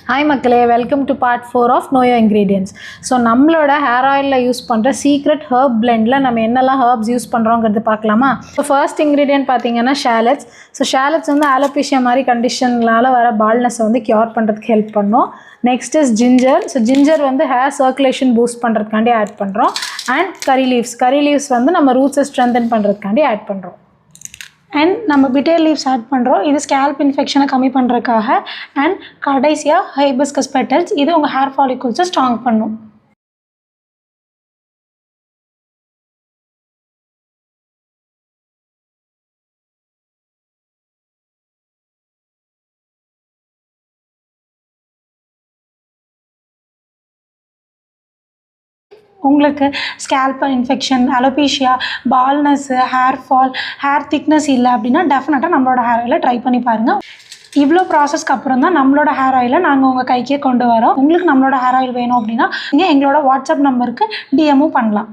Hi மக்களே, welcome to part 4 of Know Your Ingredients. So நம்மளோட hair ஆயிலில் use பண்ணுற சீக்ரெட் ஹர்ப் பிளெண்டில் நம்ம என்னெல்லாம் ஹர்ப்ஸ் யூஸ் பண்ணுறோங்கிறது பார்க்கலாமா? ஸோ ஃபர்ஸ்ட் இன்க்ரீடியன்ட் பார்த்தீங்கன்னா ஷேலட்ஸ். ஸோ ஷேலட்ஸ் வந்து ஆலோபேஷியா மாதிரி கண்டிஷனால் வர பால்னஸை வந்து க்யூர் பண்ணுறதுக்கு ஹெல்ப் பண்ணும். Next is ginger. So ginger வந்து ஹேர் சர்க்குலேஷன் பூஸ்ட் பண்ணுறதுக்காண்டி ஆட் பண்ணுறோம். அண்ட் கறி லீவ்ஸ் வந்து நம்ம ரூட்ஸை ஸ்ட்ரென்தன் பண்ணுறதுக்காண்டி ஆட் பண்ணுறோம். அண்ட் நம்ம பிட்டர் லீவ்ஸ் ஆட் பண்ணுறோம். இது ஸ்கேல்ப் இன்ஃபெக்ஷனை கம்மி பண்ணுறதுக்காக. அண்ட் கடைசியாக ஹைபிஸ்கஸ் பெட்டல்ஸ். இது உங்கள் ஹேர் ஃபாலிகல்ஸை ஸ்ட்ராங் பண்ணும். உங்களுக்கு scalp infection, alopecia, baldness, hair fall, hair thickness இல்லை அப்படின்னா டெஃபினட்டாக நம்மளோட ஹேர் ஆயிலை ட்ரை பண்ணி பாருங்கள். இவ்வளோ ப்ராசஸ்க்கு அப்புறம் தான் நம்மளோட ஹேர் ஆயிலை நாங்கள் உங்கள் கைக்கே கொண்டு வரோம். உங்களுக்கு நம்மளோட ஹேர் ஆயில் வேணும் அப்படின்னா நீங்கள் எங்களோட வாட்ஸ்அப் நம்பருக்கு டிஎம்மும் பண்ணலாம்.